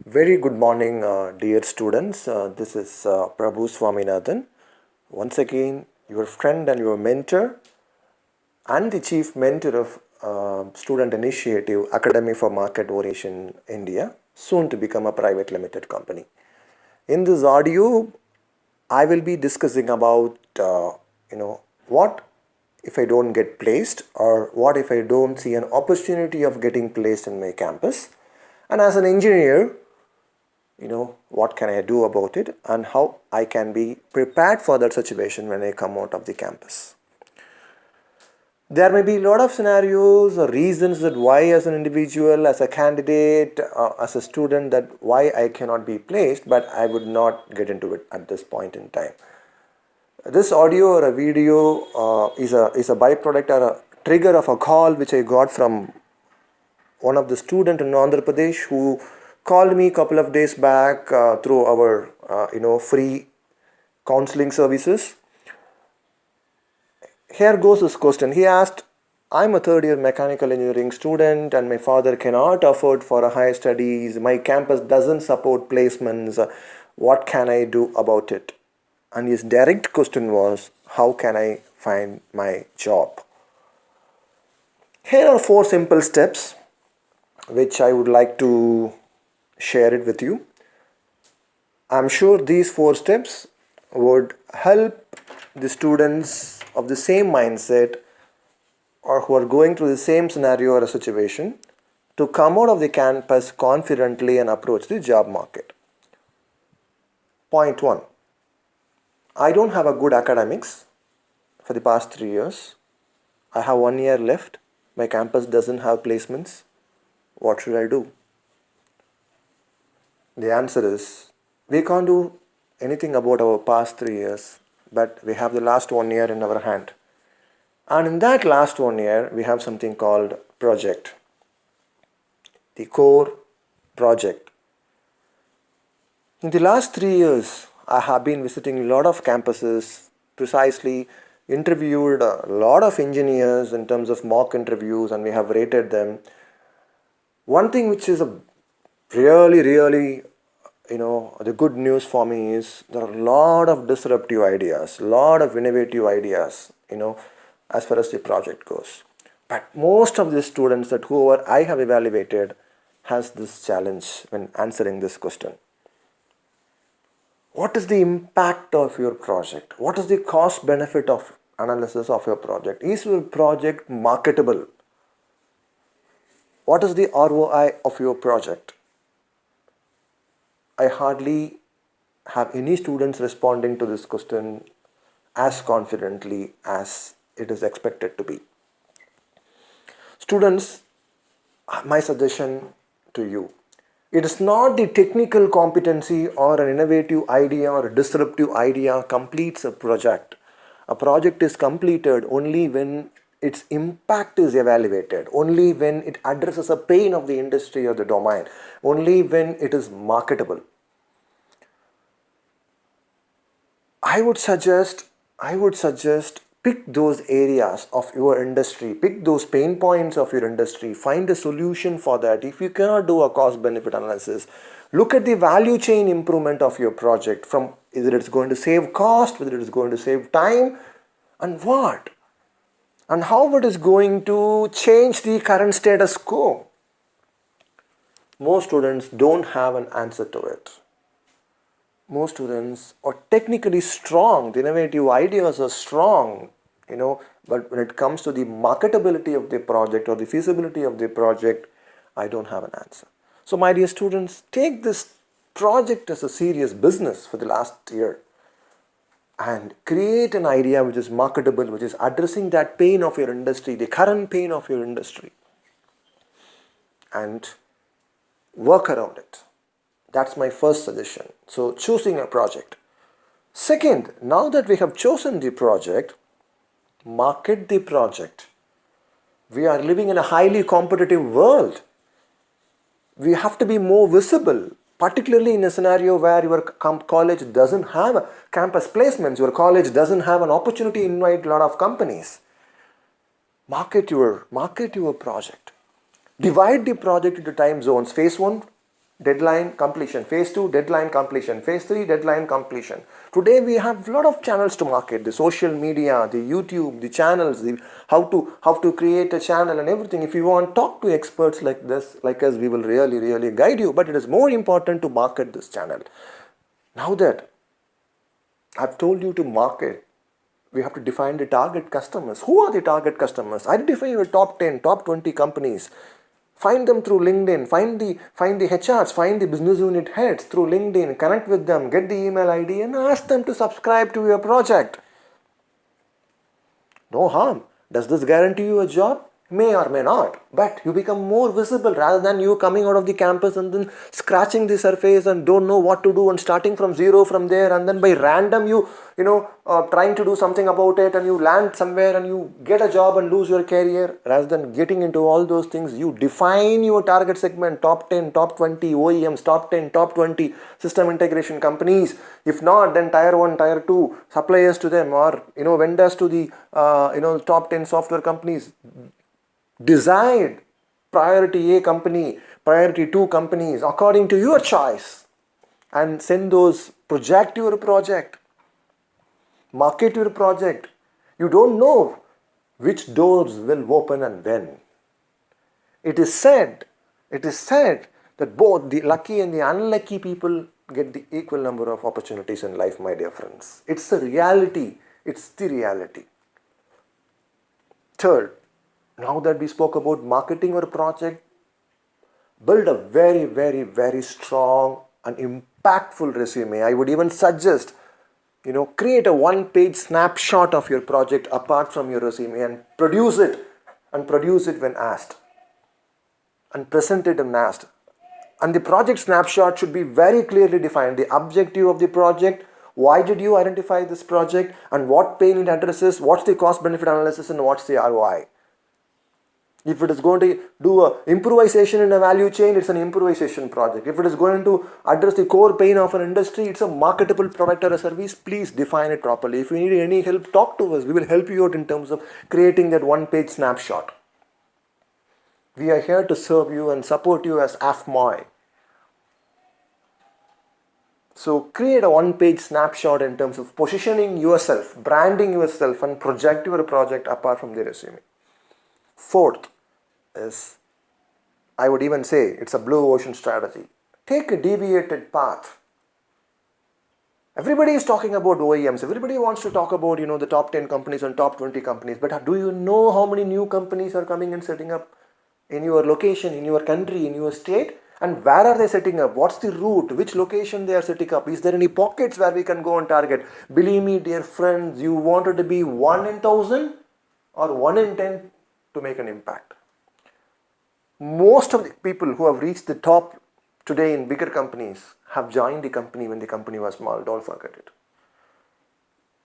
Very good morning, dear students. This is Prabhu Swaminathan. Once again, your friend and your mentor, and the chief mentor of Student Initiative Academy for Market Orientation India, soon to become a private limited company. In this audio, I will be discussing about what if I don't get placed, or what if I don't see an opportunity of getting placed in my campus. And as an engineer, what can I do about it and how I can be prepared for that situation when I come out of the campus. There may be a lot of scenarios or reasons that why as an individual, as a candidate, as a student, that why I cannot be placed, but I would not get into it at this point in time. This audio or a video is a byproduct or a trigger of a call which I got from one of the student in Andhra Pradesh who called me a couple of days back through our free counseling services. Here goes his question. He asked, I'm a third year mechanical engineering student and my father cannot afford for a higher studies. My campus doesn't support placements. What can I do about it? And his direct question was, how can I find my job? Here are 4 simple steps which I would like to share it with you. I'm sure these 4 steps would help the students of the same mindset or who are going through the same scenario or a situation to come out of the campus confidently and approach the job market. Point 1. I don't have a good academics for the past 3 years. I have 1 year left. My campus doesn't have placements. What should I do? The answer is, we can't do anything about our past 3 years, but we have the last 1 year in our hand. And in that last 1 year, we have something called project. The core project. In the last 3 years, I have been visiting a lot of campuses, precisely interviewed a lot of engineers in terms of mock interviews, and we have rated them. One thing which is a really, the good news for me is there are a lot of disruptive ideas, a lot of innovative ideas, as far as the project goes. But most of the students that whoever I have evaluated has this challenge when answering this question. What is the impact of your project? What is the cost benefit of analysis of your project? Is your project marketable? What is the ROI of your project? I hardly have any students responding to this question as confidently as it is expected to be. Students, my suggestion to you, it is not the technical competency or an innovative idea or a disruptive idea completes a project. A project is completed only when its impact is evaluated, only when it addresses a pain of the industry or the domain, only when it is marketable. I would suggest pick those areas of your industry, pick those pain points of your industry, find a solution for that. If you cannot do a cost benefit analysis, look at the value chain improvement of your project, from either it's going to save cost, whether it is going to save time, and what, and how it is going to change the current status quo. Most students don't have an answer to it. Most students are technically strong, the innovative ideas are strong, but when it comes to the marketability of the project or the feasibility of the project, I don't have an answer. So my dear students, take this project as a serious business for the last year and create an idea which is marketable, which is addressing that pain of your industry, the current pain of your industry, and work around it. That's my first suggestion. So choosing a project. Second, now that we have chosen the project, market the project. We are living in a highly competitive world. We have to be more visible, particularly in a scenario where your college doesn't have campus placements, your college doesn't have an opportunity to invite a lot of companies. Market your project. Divide the project into time zones. Phase 1, deadline completion. Phase 2, deadline completion. Phase 3, deadline completion. Today we have a lot of channels to market. The social media, the YouTube, the channels, how to create a channel and everything. If you want, talk to experts like this, like us, we will really guide you. But it is more important to market this channel. Now that I've told you to market, we have to define the target customers. Who are the target customers? Identify your top 10, top 20 companies. Find them through LinkedIn. Find the HRs, find the business unit heads through LinkedIn. Connect with them, get the email ID and ask them to subscribe to your project. No harm. Does this guarantee you a job? May or may not. But you become more visible rather than you coming out of the campus and then scratching the surface and don't know what to do and starting from zero from there, and then by random trying to do something about it and you land somewhere and you get a job and lose your career. Rather than getting into all those things, you define your target segment, top 10, top 20 OEMs, top 10, top 20 system integration companies. If not, then tier 1, tier 2 suppliers to them, or vendors to the top 10 software companies. Decide priority A company, priority 2 companies according to your choice, and send those, project your project, market your project. You don't know which doors will open and when. It is said that both the lucky and the unlucky people get the equal number of opportunities in life, my dear friends. It's the reality. It's the reality. Third, now that we spoke about marketing your project, build a very strong and impactful resume. I would even suggest, create a one-page snapshot of your project apart from your resume and produce it when asked, and present it when asked. And the project snapshot should be very clearly defined. The objective of the project, why did you identify this project, and what pain it addresses, what's the cost-benefit analysis, and what's the ROI. If it is going to do a improvisation in a value chain, it's an improvisation project. If it is going to address the core pain of an industry, it's a marketable product or a service. Please define it properly. If you need any help, talk to us. We will help you out in terms of creating that one-page snapshot. We are here to serve you and support you as AFMOI. So create a one-page snapshot in terms of positioning yourself, branding yourself, and project your project apart from the resume. Fourth is, I would even say, it's a blue ocean strategy. Take a deviated path. Everybody is talking about OEMs. Everybody wants to talk about, the top 10 companies and top 20 companies. But do you know how many new companies are coming and setting up in your location, in your country, in your state? And where are they setting up? What's the route? Which location they are setting up? Is there any pockets where we can go and target? Believe me, dear friends, you wanted to be 1 in 1,000 or 1 in 10 to make an impact. Most of the people who have reached the top today in bigger companies have joined the company when the company was small. Don't forget it.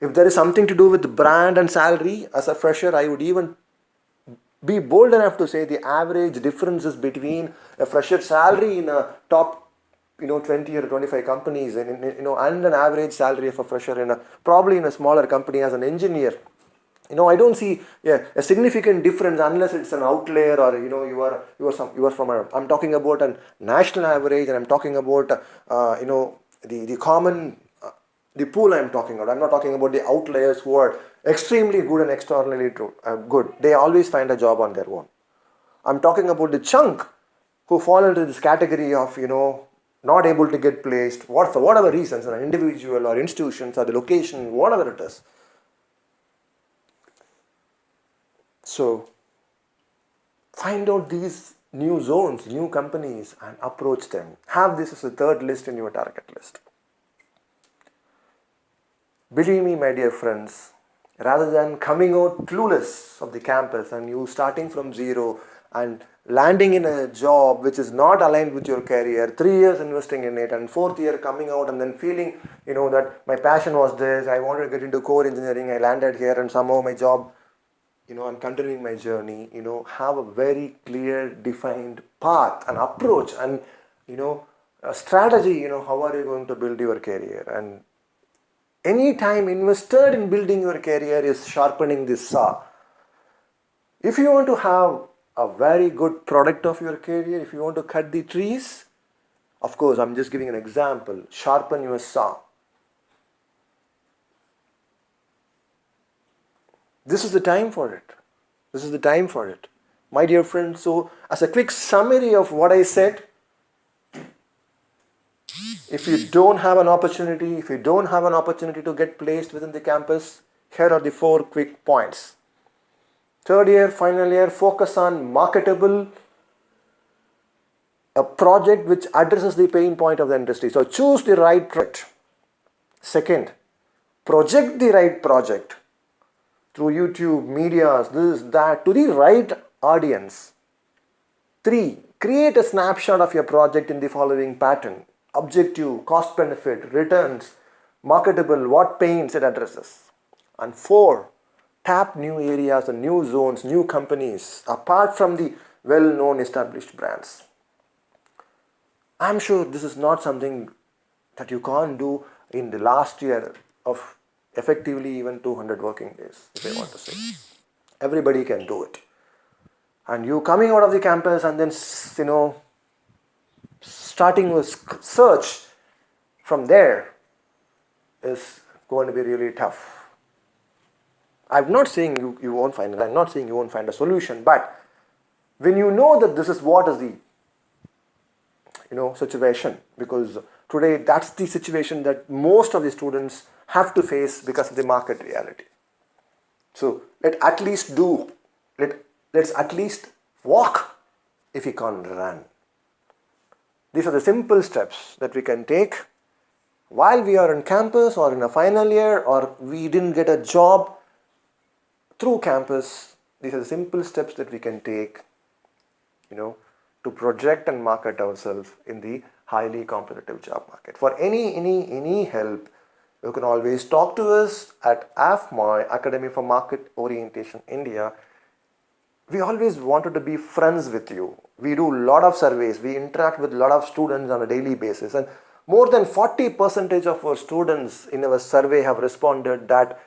If there is something to do with the brand and salary, as a fresher, I would even be bold enough to say the average differences between a fresher salary in a top 20 or 25 companies and an average salary of a fresher probably in a smaller company as an engineer. I don't see a significant difference unless it's an outlier or you are from I'm talking about a national average, and I'm talking about the common the pool I'm talking about. I'm not talking about the outliers who are extremely good and extraordinarily good. They always find a job on their own. I'm talking about the chunk who fall into this category of not able to get placed for whatever reasons, an individual or institutions or the location, whatever it is. So, find out these new zones, new companies, and approach them. Have this as a third list in your target list. Believe me, my dear friends, rather than coming out clueless of the campus and you starting from zero and landing in a job which is not aligned with your career, 3 years investing in it, and 4th year coming out and then feeling, that my passion was this, I wanted to get into core engineering, I landed here and somehow my job, I'm continuing my journey, have a very clear, defined path, an approach, and, a strategy, how are you going to build your career. And any time invested in building your career is sharpening this saw. If you want to have a very good product of your career, if you want to cut the trees, Of course, I'm just giving an example. Sharpen your saw. This is the time for it. This is the time for it. My dear friends, so as a quick summary of what I said, if you don't have an opportunity to get placed within the campus, here are the 4 quick points. Third year, final year, focus on marketable, a project which addresses the pain point of the industry. So choose the right project. Second, project the right project through YouTube, medias, this, that, to the right audience. 3, create a snapshot of your project in the following pattern. Objective, cost benefit, returns, marketable, what pains it addresses. And 4, tap new areas and new zones, new companies, apart from the well-known established brands. I'm sure this is not something that you can't do in the last year of effectively even 200 working days, if I want to say. Everybody can do it. And you coming out of the campus and then, starting a search from there is going to be really tough. I'm not saying you won't find it. I'm not saying you won't find a solution. But when you know that this is what is the situation, because today that's the situation that most of the students have to face because of the market reality. So let's at least walk if we can't run. These are the simple steps that we can take while we are on campus or in a final year or we didn't get a job through campus. These are the simple steps that we can take, to project and market ourselves in the highly competitive job market. For any help, you can always talk to us at AFMOI, Academy for Market Orientation India. We always wanted to be friends with you. We do a lot of surveys. We interact with a lot of students on a daily basis. And more than 40% of our students in our survey have responded that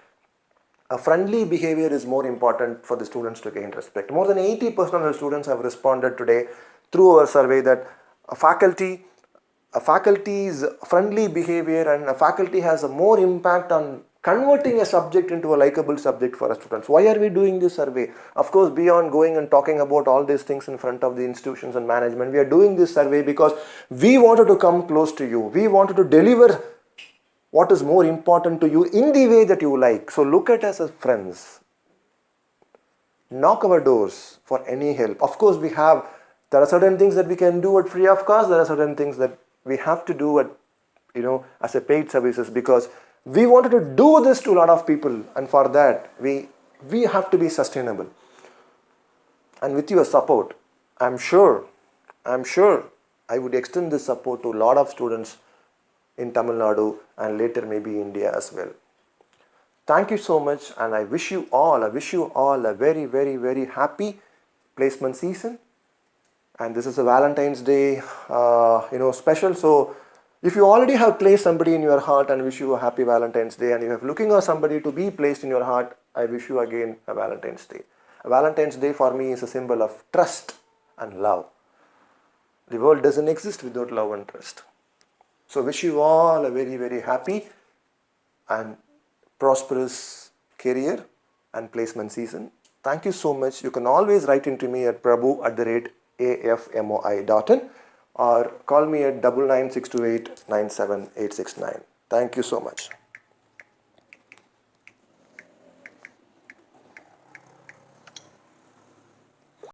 a friendly behavior is more important for the students to gain respect. More than 80% of the students have responded today through our survey that a faculty's friendly behavior and a faculty has a more impact on converting a subject into a likable subject for our students. Why are we doing this survey? Of course, beyond going and talking about all these things in front of the institutions and management, we are doing this survey because we wanted to come close to you. We wanted to deliver what is more important to you in the way that you like. So look at us as friends. Knock our doors for any help. Of course, there are certain things that we can do at free of cost. There are certain things that we have to do at, as a paid services, because we wanted to do this to a lot of people, and for that we have to be sustainable. And with your support, I'm sure I would extend this support to a lot of students in Tamil Nadu and later maybe India as well. Thank you so much, and I wish you all a very, very, very happy placement season. And this is a Valentine's Day, special. So if you already have placed somebody in your heart and wish you a happy Valentine's Day, and you have looking for somebody to be placed in your heart, I wish you again a Valentine's Day. A Valentine's Day for me is a symbol of trust and love. The world doesn't exist without love and trust. So wish you all a very, very happy and prosperous career and placement season. Thank you so much. You can always write into me at prabhu@afmoi.in or call me at 99628 97869. Thank you so much.